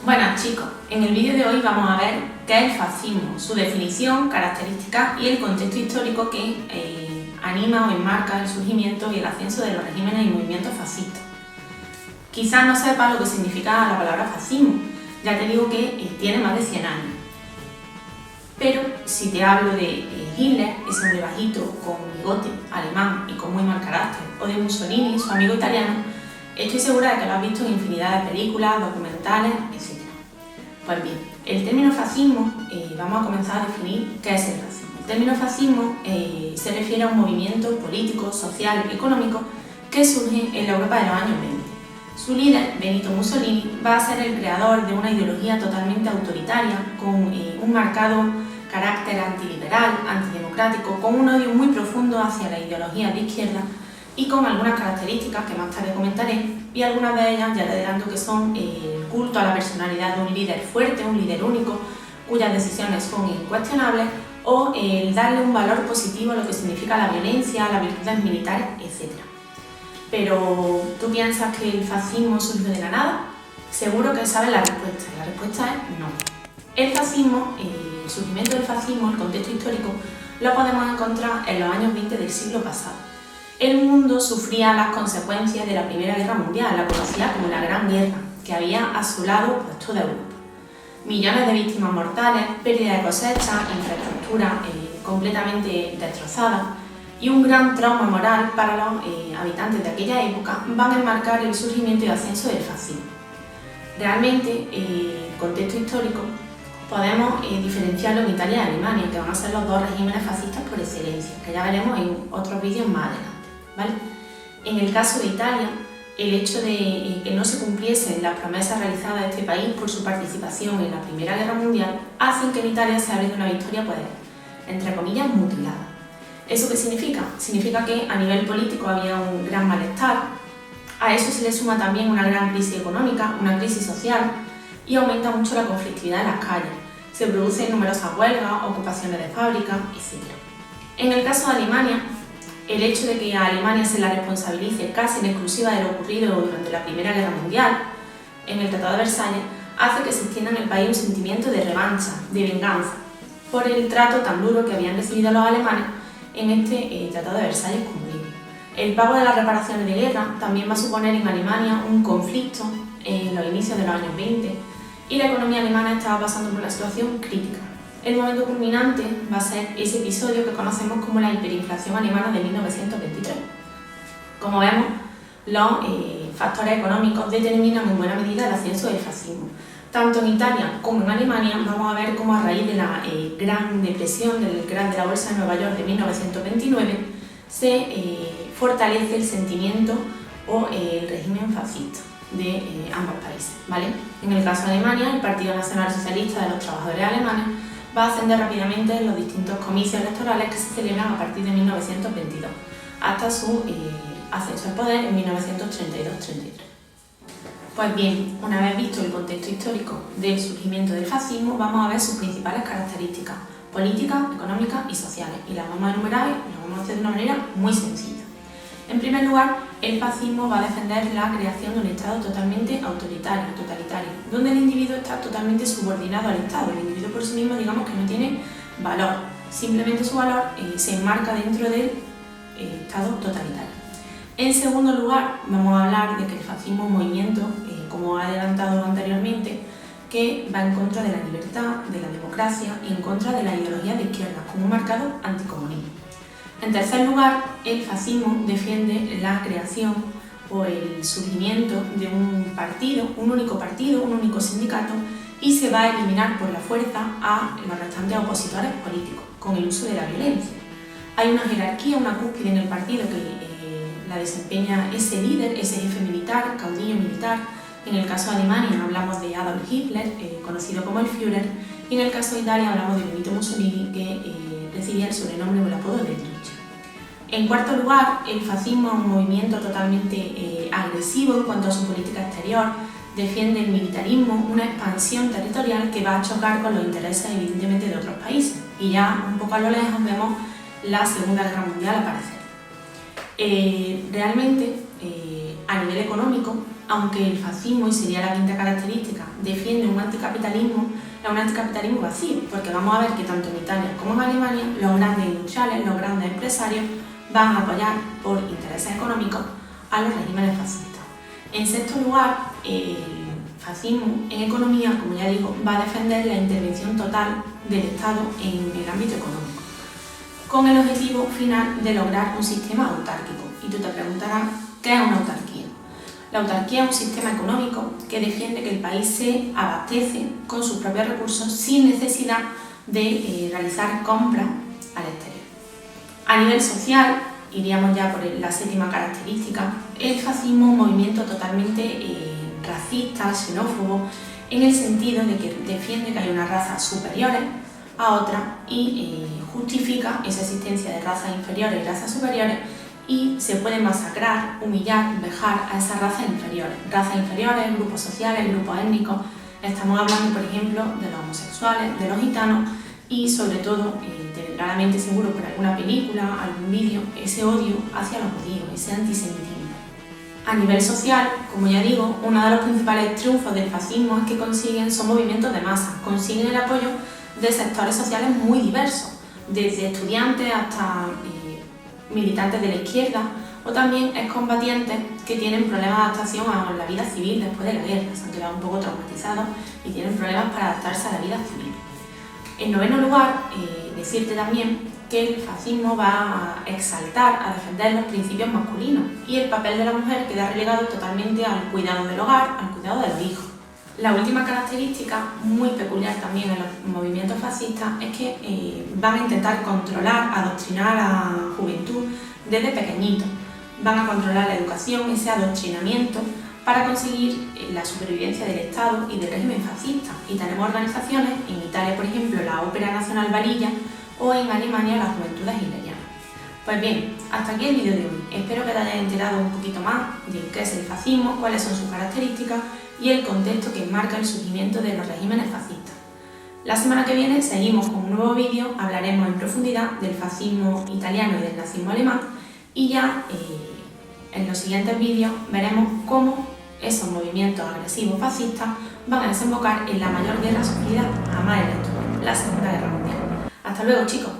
Buenas chicos, en el vídeo de hoy vamos a ver qué es el fascismo, su definición, características y el contexto histórico que anima o enmarca el surgimiento y el ascenso de los regímenes y movimientos fascistas. Quizás no sepas lo que significa la palabra fascismo, ya te digo que tiene más de 100 años. Pero si te hablo de Hitler, ese hombre bajito, con bigote, alemán y con muy mal carácter, o de Mussolini, su amigo italiano, estoy segura de que lo has visto en infinidad de películas, documentales, etc. Pues bien, el término fascismo, vamos a comenzar a definir qué es el fascismo. El término fascismo se refiere a un movimiento político, social y económico que surge en la Europa de los años 20. Su líder, Benito Mussolini, va a ser el creador de una ideología totalmente autoritaria, con un marcado carácter antiliberal, antidemocrático, con un odio muy profundo hacia la ideología de izquierda y con algunas características que más tarde comentaré, y algunas de ellas ya le adelanto que son el culto a la personalidad de un líder fuerte, un líder único, cuyas decisiones son incuestionables, o el darle un valor positivo a lo que significa la violencia, las virtudes militares, etc. Pero, ¿tú piensas que el fascismo surgió de la nada? Seguro que sabes la respuesta es no. El fascismo, el surgimiento del fascismo, el contexto histórico, lo podemos encontrar en los años 20 del siglo pasado. El mundo sufría las consecuencias de la Primera Guerra Mundial, la conocida como la Gran Guerra, que había asolado toda Europa. Millones de víctimas mortales, pérdida de cosechas, infraestructura completamente destrozada y un gran trauma moral para los habitantes de aquella época van a enmarcar el surgimiento y ascenso del fascismo. Realmente, el contexto histórico podemos diferenciarlo en Italia y Alemania, que van a ser los dos regímenes fascistas por excelencia, que ya veremos en otros vídeos más adelante, ¿vale? En el caso de Italia, el hecho de que no se cumpliesen las promesas realizadas a este país por su participación en la Primera Guerra Mundial hacen que en Italia se hable de una victoria, pues, entre comillas, mutilada. ¿Eso qué significa? Significa que a nivel político había un gran malestar, a eso se le suma también una gran crisis económica, una crisis social, y aumenta mucho la conflictividad en las calles. Se producen numerosas huelgas, ocupaciones de fábricas, etc. En el caso de Alemania, el hecho de que a Alemania se la responsabilice casi en exclusiva de lo ocurrido durante la Primera Guerra Mundial, en el Tratado de Versalles, hace que se extienda en el país un sentimiento de revancha, de venganza, por el trato tan duro que habían recibido los alemanes en este Tratado de Versalles, como digo. El pago de las reparaciones de guerra también va a suponer en Alemania un conflicto en los inicios de los años 20, y la economía alemana estaba pasando por una situación crítica. El momento culminante va a ser ese episodio que conocemos como la hiperinflación alemana de 1923. Como vemos, los factores económicos determinan en buena medida el ascenso del fascismo. Tanto en Italia como en Alemania vamos a ver cómo a raíz de la Gran Depresión, del crash de la Bolsa de Nueva York de 1929, se fortalece el sentimiento o el régimen fascista de ambos países, ¿vale? En el caso de Alemania, el Partido Nacional Socialista de los Trabajadores Alemanes va a ascender rápidamente en los distintos comicios electorales que se celebran a partir de 1922, hasta su ascenso al poder en 1932-33. Pues bien, una vez visto el contexto histórico del surgimiento del fascismo, vamos a ver sus principales características políticas, económicas y sociales, y las vamos a enumerar y las vamos a hacer de una manera muy sencilla. En primer lugar, el fascismo va a defender la creación de un Estado totalmente autoritario, totalitario, donde el individuo está totalmente subordinado al Estado. El individuo por sí mismo, digamos que no tiene valor, simplemente su valor se enmarca dentro del Estado totalitario. En segundo lugar, vamos a hablar de que el fascismo es un movimiento, como he adelantado anteriormente, que va en contra de la libertad, de la democracia y en contra de la ideología de izquierda, con un marcado anticomunismo. En tercer lugar, el fascismo defiende la creación o el surgimiento de un partido, un único sindicato, y se va a eliminar por la fuerza a los restantes opositores políticos, con el uso de la violencia. Hay una jerarquía, una cúspide en el partido que la desempeña ese líder, ese jefe militar, caudillo militar. En el caso de Alemania hablamos de Adolf Hitler, conocido como el Führer, y en el caso de Italia hablamos de Benito Mussolini, que recibía el sobrenombre o el apodo de Duce. En cuarto lugar, el fascismo es un movimiento totalmente agresivo en cuanto a su política exterior, defiende el militarismo, una expansión territorial que va a chocar con los intereses evidentemente de otros países, y ya un poco a lo lejos vemos la Segunda Guerra Mundial aparecer. Realmente a nivel económico, aunque el fascismo, y sería la quinta característica, defiende un anticapitalismo, es un anticapitalismo vacío, porque vamos a ver que tanto en Italia como en Alemania los grandes industriales, los grandes empresarios van a apoyar por intereses económicos a los regímenes fascistas. En sexto lugar, el fascismo en economía, como ya digo, va a defender la intervención total del Estado en el ámbito económico, con el objetivo final de lograr un sistema autárquico. Y tú te preguntarás, ¿qué es una autarquía? La autarquía es un sistema económico que defiende que el país se abastece con sus propios recursos sin necesidad de realizar compras al exterior. A nivel social, iríamos ya por la séptima característica, el fascismo es un movimiento totalmente racista, xenófobo, en el sentido de que defiende que hay unas razas superiores a otras y justifica esa existencia de razas inferiores y razas superiores, y se puede masacrar, humillar, vejar a esas razas inferiores, grupos sociales, grupos étnicos. Estamos hablando, por ejemplo, de los homosexuales, de los gitanos y, sobre todo, claramente seguro por alguna película, algún vídeo, ese odio hacia los judíos, ese antisemitismo. A nivel social, como ya digo, uno de los principales triunfos del fascismo es que son movimientos de masa, consiguen el apoyo de sectores sociales muy diversos, desde estudiantes hasta militantes de la izquierda, o también excombatientes que tienen problemas de adaptación a la vida civil después de la guerra, se han quedado un poco traumatizados y tienen problemas para adaptarse a la vida civil. En noveno lugar, decirte también que el fascismo va a exaltar, a defender los principios masculinos, y el papel de la mujer queda relegado totalmente al cuidado del hogar, al cuidado de los hijos. La última característica, muy peculiar también en los movimientos fascistas, es que van a intentar controlar, adoctrinar a la juventud desde pequeñitos. Van a controlar la educación, ese adoctrinamiento, para conseguir la supervivencia del Estado y del régimen fascista. Y tenemos organizaciones, en Italia por ejemplo la Ópera Nacional Varilla, o en Alemania las Juventudes Hitlerianas. Pues bien, hasta aquí el vídeo de hoy. Espero que te hayas enterado un poquito más de qué es el fascismo, cuáles son sus características y el contexto que marca el surgimiento de los regímenes fascistas. La semana que viene seguimos con un nuevo vídeo, hablaremos en profundidad del fascismo italiano y del nazismo alemán, y ya en los siguientes vídeos veremos cómo esos movimientos agresivos fascistas van a desembocar en la mayor guerra sufrida jamás en la historia, la Segunda Guerra Mundial. Hasta luego, chicos.